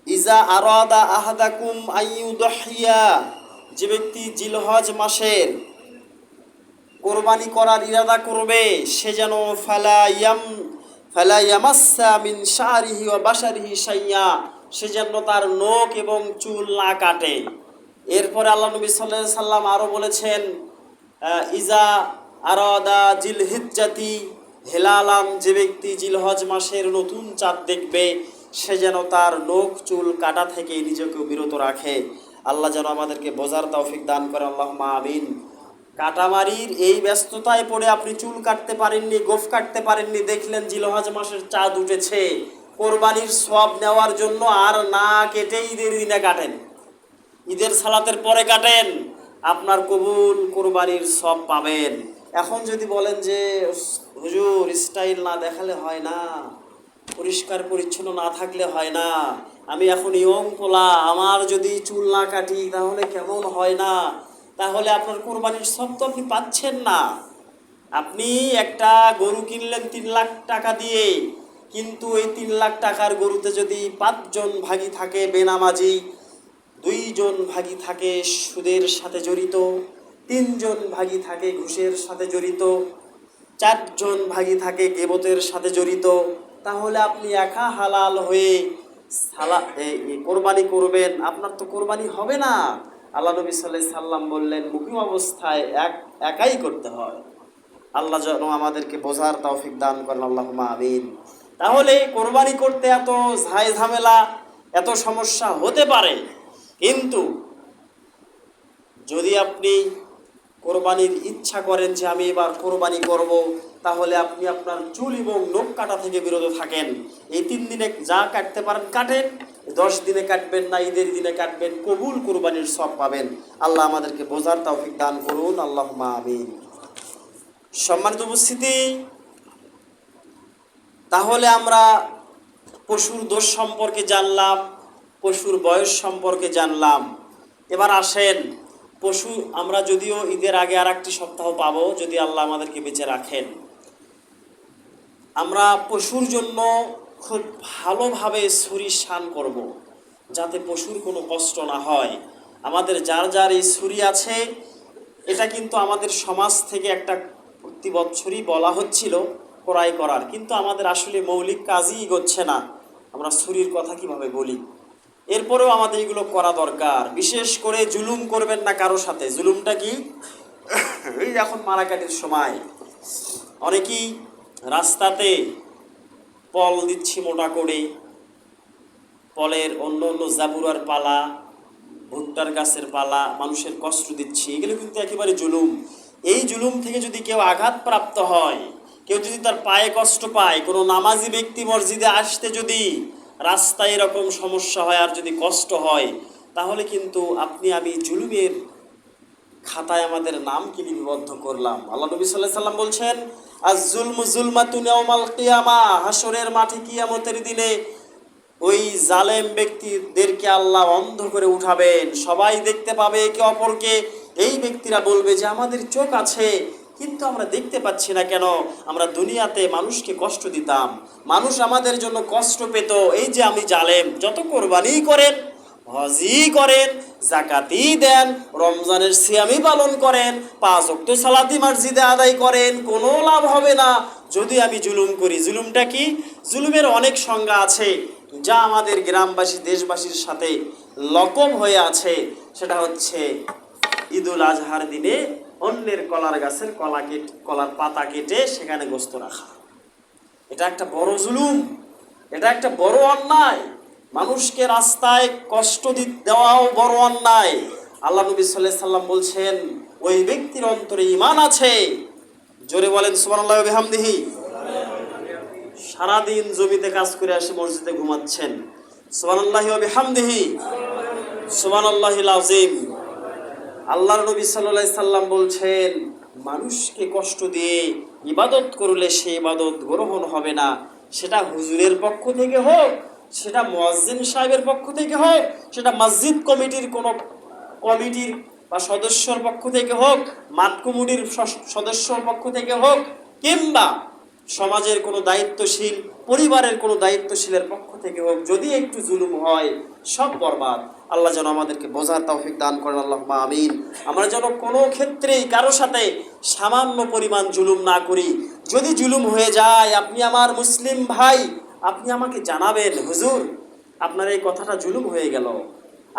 ইজা আরাদা আহাদাকুম আইয়ুদহিয়া, যে ব্যক্তি জিলহজ মাসের কোরবানি করার ইরাদা করবে সে যেন ফালা ইয়ামাসসা মিন শারিহি ওয়া বাশারিহি শাইয়া, সে যেন তার নখ এবং চুল না কাটে। এরপরে আল্লাহ নবী সাল্লাল্লাহু আলাইহি সাল্লাম আরও বলেছেন ইজা আরাদা জিলহিজ্জাতি হেলালাম, যে ব্যক্তি জিলহজ মাসের নতুন চাঁদ দেখবে সে যেন তার নখ চুল কাটা থেকে নিজেকে বিরত রাখে। আল্লাহ যেন আমাদেরকে বোঝার তৌফিক দান করে, আল্লাহুম্মা আমিন। কাটামারির এই ব্যস্ততায় পড়ে আপনি চুল কাটতে পারেননি, গোফ কাটতে পারেননি, দেখলেন জিলহজ মাসের চাঁদ উঠেছে, কোরবানির সওয়াব নেওয়ার জন্য আর না কেটে ঈদের দিনে কাটেন, ঈদের সালাতের পরে কাটেন, আপনার কবুল কোরবানির সওয়াব পাবেন। এখন যদি বলেন যে হুজুর স্টাইল না দেখালে হয় না, পরিষ্কার পরিচ্ছন্ন না থাকলে হয় না, আমি এখন ইয়ং পোলা, আমার যদি চুল না কাটি তাহলে কেমন হয় না, তাহলে আপনার কোরবানির সওয়াব তো আপনি পাচ্ছেন না। আপনি একটা গরু কিনলেন 3 লাখ টাকা দিয়ে, কিন্তু এই 3 লাখ টাকার গরুতে যদি 5 জন ভাগী থাকে বেনামাজি, 2 জন ভাগী থাকে সুদের সাথে জড়িত, 3 জন ভাগী থাকে ঘুষের সাথে জড়িত, 4 জন ভাগী থাকে গীবতের সাথে জড়িত, তাহলে আপনি একা হালাল হয়ে কোরবানি করবেন, আপনার তো কোরবানি হবে না। আল্লাহ নবী সাল্লাল্লাহু আলাইহি সাল্লাম বললেন মুকিম অবস্থায় একাই করতে হয়। আল্লাহ যেন আমাদেরকে বোঝার তৌফিক দান করেন, আল্লাহুম্মা আমিন। তাহলে কোরবানি করতে এত ঝামেলা, এত সমস্যা হতে পারে, কিন্তু যদি আপনি কোরবানির ইচ্ছা করেন যে আমি এবার কোরবানি করব, তাহলে আপনি আপনার চুল এবং নখ কাটা থেকে বিরত থাকেন। এই 3 দিনে যা কাটতে পারেন কাটেন, 10 দিনে কাটবেন না, ঈদের দিনে কাটবেন, কবুল কোরবানির সব পাবেন। আল্লাহ আমাদেরকে বোঝার তৌফিক দান করুন, আল্লাহুম্মা আমিন। সম্মানিত উপস্থিতি, তাহলে আমরা পশুর দোষ সম্পর্কে জানলাম, পশুর বয়স সম্পর্কে জানলাম। এবার আসেন, পশু আমরা যদিও ঈদের আগে আর একটি সপ্তাহ পাবো যদি আল্লাহ আমাদেরকে বেঁচে রাখেন, আমরা পশুর জন্য খুব ভালোভাবে ছুরি শান করব, যাতে পশুর কোনো কষ্ট না হয়। আমাদের যার যার এই ছুরি আছে, এটা কিন্তু আমাদের সমাজ থেকে একটা প্রতি বছরই বলা হচ্ছিল ক্রয় করার, কিন্তু আমাদের আসলে মৌলিক কাজই এগোচ্ছে না। আমরা ছুরির কথা কিভাবে বলি, এরপরেও আমাদের এগুলো করা দরকার। বিশেষ করে জুলুম করবেন না কারো সাথে। জুলুমটা কি? এই এখন মারাকাটির সময় অনেকেই রাস্তাতে পল দিচ্ছি মোটা করে, পলের অন্য অন্য জাবুরার পালা, ভুট্টার গাছের পালা, মানুষের কষ্ট দিচ্ছি, এগুলো কিন্তু একেবারে জুলুম। এই জুলুম থেকে যদি কেউ আঘাতপ্রাপ্ত হয়, কেউ যদি তার পায়ে কষ্ট পায়, কোনো নামাজি ব্যক্তি মসজিদে আসতে যদি রাস্তায় এরকম সমস্যা হয় আর যদি কষ্ট হয়, তাহলে কিন্তু আপনি আমি জুলুমের খাতায় আমাদের নামকে লিপিবদ্ধ করলাম। আল্লাহ নবী সাল্লাল্লাহু আলাইহি সাল্লাম বলছেন, আয-যুলমু যুলমাতুন ইয়াউমাল কিয়ামা, হাসরের মাঠে কিয়ামতের দিনে ওই জালেম ব্যক্তিদেরকে আল্লাহ অন্ধ করে উঠাবেন। সবাই দেখতে পাবে একে অপরকে। এই ব্যক্তিরা বলবে যে আমাদের চোখ আছে কিন্তু আমরা দেখতে পাচ্ছি না কেন? আমরা দুনিয়াতে মানুষকে কষ্ট দিতাম, মানুষ আমাদের জন্য কষ্ট পেত। এই যে আমি জালেম, যত কোরবানি করেন, হজই করেন, জাকাতি দেন, রমজানের সিয়ামি পালন করেন, 5 ওয়াক্ত সালাতি মসজিদে আদায় করেন, কোনো লাভ হবে না যদি আমি জুলুম করি। জুলুমটা কি? জুলুমের অনেক সংজ্ঞা আছে, যা আমাদের গ্রামবাসী দেশবাসীর সাথে লকব হয়ে আছে। সেটা হচ্ছে ঈদুল আজহার দিনে অন্যের কলার গাছের কলার পাতা কেটে সেখানে গোস্ত রাখা। এটা একটা বড় জুলুম, এটা একটা বড় অন্যায়। মানুষকে রাস্তায় কষ্ট দেওয়াও বড় অন্যায়। আল্লাহ নবী সাল্লাল্লাহু আলাইহি সাল্লাম বলছেন, ওই ব্যক্তির অন্তরে ঈমান আছে, জোরে বলেন সুবহানাল্লাহি ওয়া বিহামদিহি। সারাদিন জমিতে কাজ করে আসে মসজিদে ঘুমাচ্ছেন, সুবহানাল্লাহি ওয়া বিহামদিহি, সুবহানাল্লাহিল আযীম। আল্লাহর নবী সাল্লাল্লাহু আলাইহি সাল্লাম বলছেন, মানুষকে কষ্ট দিয়ে ইবাদত করলে সে ইবাদত গ্রহণ হবে না। সেটা হুজুরের পক্ষ থেকে হোক, সেটা মুয়াজ্জিন সাহেবের পক্ষ থেকে হোক, সেটা মসজিদ কমিটির কোনো কমিটির বা সদস্যর পক্ষ থেকে হোক, মাঠ কমিটির সদস্যর পক্ষ থেকে হোক, কিংবা সমাজের কোনো দায়িত্বশীল, পরিবারের কোনো দায়িত্বশীলের পক্ষ থেকে হোক, যদি একটু জুলুম হয় সব বরবাদ। আল্লাহ যেন আমাদেরকে বোঝার তৌফিক দান করেন, আল্লাহুম্মা আমিন। আমরা যেন কোনো ক্ষেত্রেই কারো সাথে সামান্য পরিমাণ জুলুম না করি। যদি জুলুম হয়ে যায়, আপনি আমার মুসলিম ভাই, আপনি আমাকে জানাবেন, হুজুর আপনার এই কথাটা জুলুম হয়ে গেল,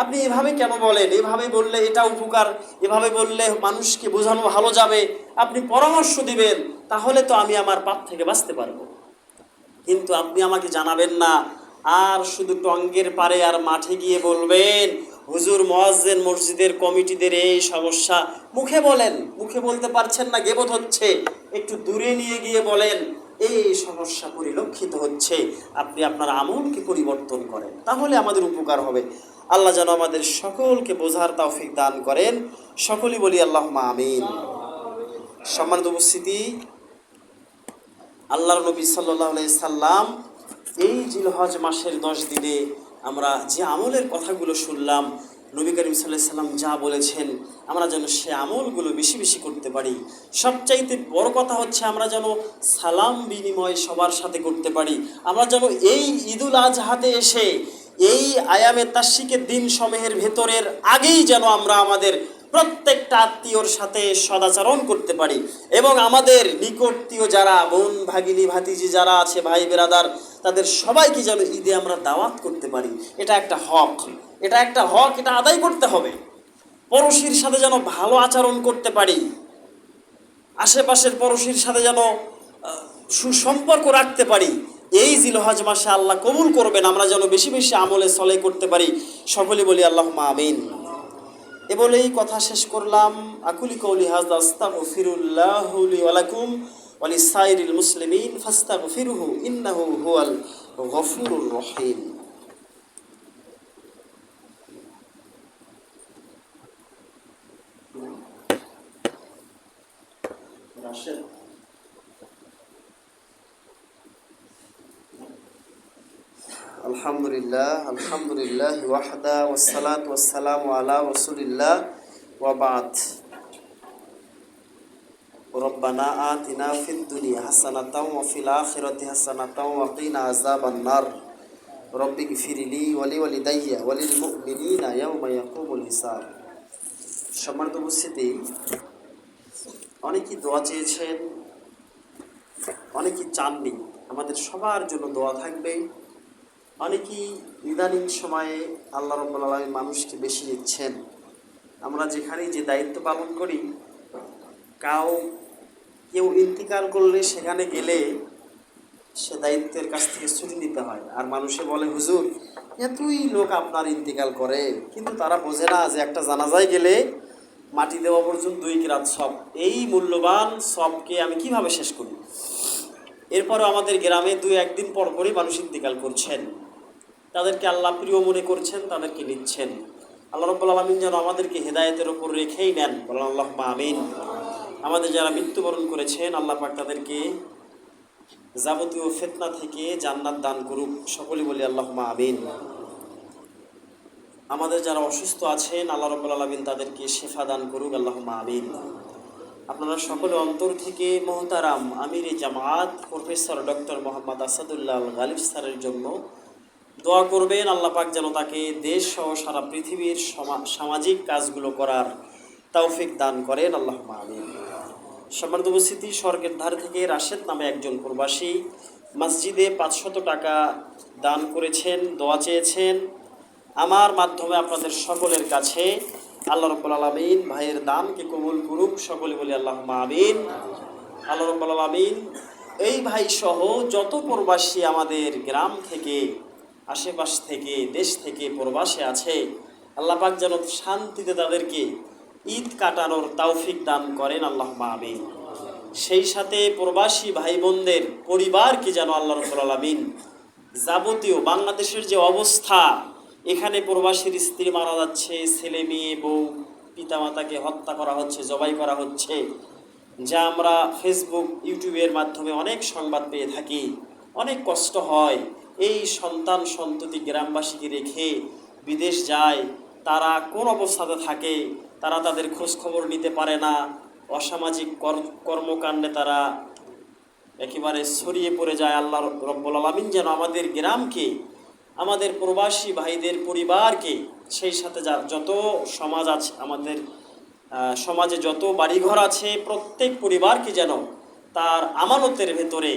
আপনি এভাবে কেন বলেন, এভাবে বললে এটা উপকার, এভাবে বললে মানুষকে বোঝানো ভালো যাবে, আপনি পরামর্শ দিবেন, তাহলে তো আমি আমার পাপ থেকে বাঁচতে পারবো। কিন্তু আপনি আমাকে জানাবেন না, আর শুধু টঙ্গের পারে আর মাঠে গিয়ে বলবেন, হুজুর মুয়াজ্জিন মসজিদের কমিটিদের এই সমস্যা। মুখে বলেন, মুখে বলতে পারছেন না, গীবত হচ্ছে, একটু দূরে নিয়ে গিয়ে বলেন এই সমস্যা পরিলক্ষিত হচ্ছে, আপনি আপনার আমলকে পরিবর্তন করেন, তাহলে আমাদের উপকার হবে। আল্লাহ যেন আমাদের সকলকে বোঝার তৌফিক দান করেন। সকলেই বলি আল্লাহুম্মা আমিন। সম্মানিত উপস্থিতি, আল্লাহর নবী সাল্লাল্লাহু আলাইহি সাল্লাম এই জিলহজ মাসের 10 দিনে আমরা যে আমলের কথাগুলো শুনলাম, নবী করিম সাল্লাল্লাহু আলাইহি সাল্লাম যা বলেছেন, আমরা যেন সে আমলগুলো বেশি বেশি করতে পারি। সবচাইতে বড় কথা হচ্ছে আমরা যেন সালাম বিনিময় সবার সাথে করতে পারি। আমরা যেন এই ঈদুল আজহাতে এসে এই আয়ামে তাশরিকের দিন সমূহের ভেতরের আগেই যেন আমরা আমাদের প্রত্যেকটা আত্মীয়র সাথে সদাচরণ করতে পারি, এবং আমাদের নিকটতীয় যারা বোন ভাগিনী ভাতিজি যারা আছে, ভাই বেরাদার, তাদের সবাইকে যেন ঈদে আমরা দাওয়াত করতে পারি। এটা একটা হক, এটা একটা হক, এটা আদায় করতে হবে। পড়শির সাথে যেন ভালো আচরণ করতে পারি, আশেপাশের পড়শির সাথে যেন সুসম্পর্ক রাখতে পারি। এই জিলহজ মাসে আল্লাহ কবুল করবেন, আমরা যেন বেশি বেশি আমলে সলে করতে পারি। সকলে বলি আল্লাহুম্মা আমিন। এ বলেই কথা শেষ করলাম। আকুলি কওলি হাযা আস্তাগফিরুল্লাহু লি ওয়া লাকুম ওয়া লিসাইরিল মুসলিমিন ফাস্তাগফিরুহু ইন্নাহু হুয়াল গফুরুর রহিম। আলহামদুলিল্লাহ আলহামদুলিল্লাহ ওয়াহদা ওয়াসসালাতু ওয়াসসালামু আলা রাসূলিল্লাহ ওয়া বাদ। রব্বানা আতিনা ফিদ দুনিয়া হাসানাতাও ওয়া ফিল আখিরাতি হাসানাতাও ওয়া কিনা আযাবান নার। রব্বি গফিরলি ওয়া লিওয়ালিদাইয়া ওয়া লিল মুমিনিনা ইয়াওমা ইয়াকুমুল হিসাব। সম্মানিত উপস্থিতি, অনেকেই দোয়া চেয়েছেন, অনেকেই চাননি। আমাদের সবার জন্য দোয়া থাকবে। অনেকেই ইদানিং সময়ে আল্লাহ রাব্বুল আলামিন মানুষকে বেশি নিচ্ছেন। আমরা যেখানেই যে দায়িত্ব পালন করি, কেউ ইন্তিকাল করলে সেখানে গেলে সে দায়িত্বের কাছ থেকে ছুটি নিতে হয়। আর মানুষে বলে, হুজুর এতই লোক আপনার ইন্তিকাল করে, কিন্তু তারা বোঝে না যে একটা জানাজায় গেলে মাটি দেওয়া পর্যন্ত 2 কিরাত সব। এই মূল্যবান সবকে আমি কিভাবে শেষ করি? এরপরও আমাদের গ্রামে 2-1 দিন পর পরই মানুষ ইন্তিকাল করছেন। তাদেরকে আল্লাহ প্রিয় মনে করছেন, তাদেরকে নিচ্ছেন। আল্লাহ রাব্বুল আলামিন যেন আমাদেরকে হেদায়েতের ওপর রেখেই নেন, বলেন আল্লাহুম্মা আমিন। আমাদের যারা মৃত্যুবরণ করেছেন, আল্লাহ পাক তাদেরকে যাবতীয় ফিতনা থেকে জান্নাত দান করুক, সকলে বলি আল্লাহুম্মা আমিন। আমাদের যারা অসুস্থ আছেন, আল্লাহ রাব্বুল আলামিন তাদেরকে শিফা দান করুক, আল্লাহুম্মা আমিন। আপনারা সকলে অন্তর থেকে মুহতারাম আমিরে জামাত প্রফেসর ডক্টর মোহাম্মদ আসাদুল্লাহ আল গালিব স্যারের জন্য দোয়া করবেন। আল্লাহ পাক যেন তাকে দেশ সহ সারা পৃথিবীর সামাজিক কাজগুলো করার তৌফিক দান করেন, আল্লাহুম্মা আমিন। সম্মানিত উপস্থিতি, স্বর্গের ধার থেকে রাশেদ নামে একজন প্রবাসী মসজিদে 500 টাকা দান করেছেন, দোয়া চেয়েছেন। আমার মাধ্যমে আপনাদের সকলের কাছে আল্লাহ রাব্বুল আলামিন ভাইয়ের দানকে কবুল করুক, সকলে বলি আল্লাহুম্মা আমিন। আল্লাহ রাব্বুল আলামিন এই ভাই সহ যত প্রবাসী আমাদের গ্রাম থেকে, আশেপাশ থেকে, দেশ থেকে প্রবাসে আছে, আল্লাহ পাক যেন শান্তিতে তাদেরকে ঈদ কাটানোর তৌফিক দান করেন, আল্লাহুম্মা আমিন। সেই সাথে প্রবাসী ভাই বোনদের পরিবারকে যেন আল্লাহ রাব্বুল আলামিন যাবতীয় বাংলাদেশের যে অবস্থা, এখানে প্রবাসীর স্ত্রী মারা যাচ্ছে, ছেলে মেয়ে বউ পিতামাতাকে হত্যা করা হচ্ছে, জবাই করা হচ্ছে, যা আমরা ফেসবুক ইউটিউবের মাধ্যমে অনেক সংবাদ পেয়ে থাকি। অনেক কষ্ট হয়। এই সন্তান সন্ততি গ্রামবাসীকে রেখে বিদেশ যায়, তারা কোন অবস্থাতে থাকে তারা তাদের খোঁজ খবর নিতে পারে না। অসামাজিক কর্মকাণ্ডে তারা একেবারে ছড়িয়ে পড়ে যায়। আল্লাহ রাব্বুল আলামিন যেন আমাদের গ্রামকে, আমাদের প্রবাসী ভাইদের পরিবারকে, সেই সাথে যত সমাজ আছে, আমাদের সমাজে যত বাড়িঘর আছে, প্রত্যেক পরিবারকে যেন তার আমানতের ভেতরে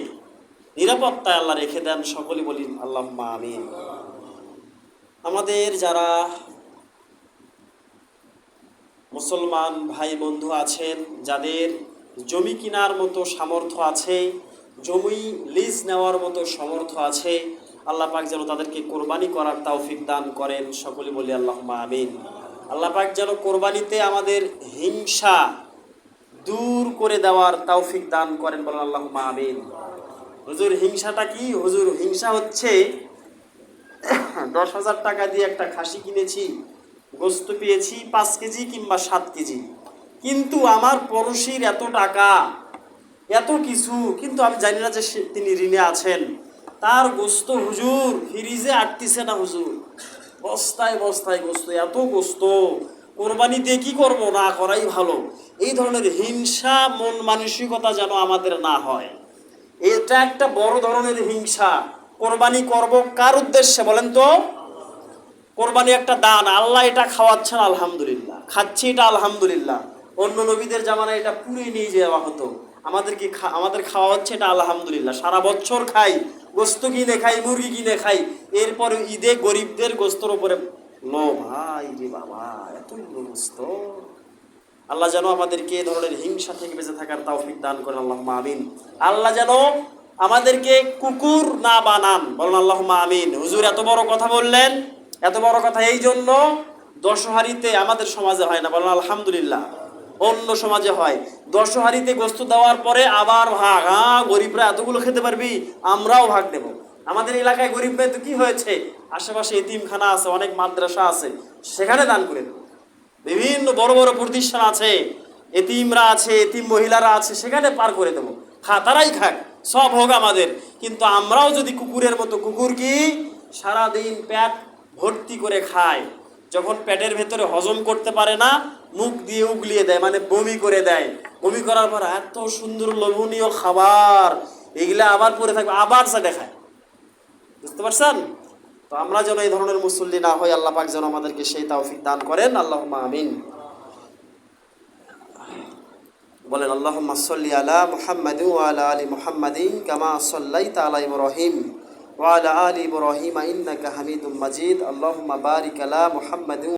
নিরাপত্তায় আল্লাহ রেখে দেন, সকলে বলি আল্লাহুম্মা আমিন। আমাদের যারা মুসলমান ভাই বন্ধু আছেন, যাদের জমি কেনার মতো সামর্থ্য আছে, জমি লিজ নেওয়ার মতো সামর্থ্য আছে, আল্লাহ পাক যেন তাদেরকে কোরবানি করার তৌফিক দান করেন, সকলে বলি আল্লাহুম্মা আমিন। আল্লাহ পাক যেন কোরবানিতে আমাদের হিংসা দূর করে দেওয়ার তৌফিক দান করেন, বলেন আল্লাহুম্মা আমিন। হুজুর হিংসাটা কি? হুজুর হিংসা হচ্ছে 10,000 টাকা দিয়ে একটা খাসি কিনেছি, গোস্ত পেয়েছি 5 কেজি কিংবা 7 কেজি, কিন্তু আমার পড়শির এত টাকা, এত কিছু, কিন্তু আমি জানি না যে তিনি ঋণে আছেন। তার গোস্ত হুজুর ফ্রিজে আটতিছে না, হুজুর বস্তায় বস্তায় গোস্ত, এত গোস্ত কোরবানি দিয়ে কি করবো, না করাই ভালো। এই ধরনের হিংসা মন মানসিকতা যেন আমাদের না হয়। এটা একটা বড় ধরনের হিংসা। কোরবানি করব কার উদ্দেশ্যে বলেন তো? কোরবানি একটা দান, আল্লাহ এটা খাওয়াচ্ছেন আলহামদুলিল্লাহ, খাচ্ছি এটা আলহামদুলিল্লাহ। অন্য নবীদের জামানায় এটা পুড়ে নিয়ে যাওয়া হতো, আমাদের খাওয়া হচ্ছে এটা আলহামদুলিল্লাহ। সারা বছর খাই, গোস্ত কিনে খাই, মুরগি কিনে খাই, এরপরে ঈদে গরিবদের গোস্তর উপরে লো ভাই রে বাবা, এতগুলো গোস্ত। আল্লাহ যেন আমাদেরকে এ ধরনের হিংসা থেকে বেঁচে থাকার তৌফিক দান করেন, আল্লাহুম্মা আমিন। আল্লাহ যেন আমাদেরকে কুকুর না বানান, বলেন আল্লাহুম্মা আমিন। হুজুর এত বড় কথা বললেন, এত বড় কথা এই জন্য দশহারিতে আমাদের সমাজে হয় না, বলেন আলহামদুলিল্লাহ। অন্য সমাজে হয়। দশহারিতে গোস্ত দেওয়ার পরে আবার ভাগ, হ্যাঁ গরিবরা এতগুলো খেতে পারবি, আমরাও ভাগ নেব। আমাদের এলাকায় গরিব মেয়ে তো কি হয়েছে, আশেপাশে এতিমখানা আছে, অনেক মাদ্রাসা আছে, সেখানে দান করে দেব। বিভিন্ন বড় বড় প্রতিষ্ঠান আছে, এতিমরা আছে, এতিম মহিলারা আছে, সেখানে পার করে দেবো। তারাই খাক, সব হোক আমাদের। কিন্তু আমরাও যদি কুকুরের মতো, কুকুর কি সারাদিন পেট ভর্তি করে খায়, যখন পেটের ভেতরে হজম করতে পারে না, মুখ দিয়ে উগলিয়ে দেয়, মানে বমি করে দেয়। বমি করার পর এত সুন্দর লোভনীয় খাবার, এগুলা আবার পরে থাকবে, আবার সেটা খায়। বুঝতে পারছেন? তো আমরা যেন এই ধরনের মুসল্লি না হই, আল্লাহ পাক যেন আমাদেরকে সেই তৌফিক দান করেন। আল্লাহুম্মা আমিন। বলেন আল্লাহুম্মা সাল্লি আলা মুহাম্মাদিন ওয়া আলা আলি মুহাম্মাদিন কামা সাল্লাইতা আলা ইব্রাহিম ওয়া আলা আলি ইব্রাহিম ইন্নাকা হামিদুম মাজিদ। আল্লাহুম্মা বারিক আলা মুহাম্মাদিন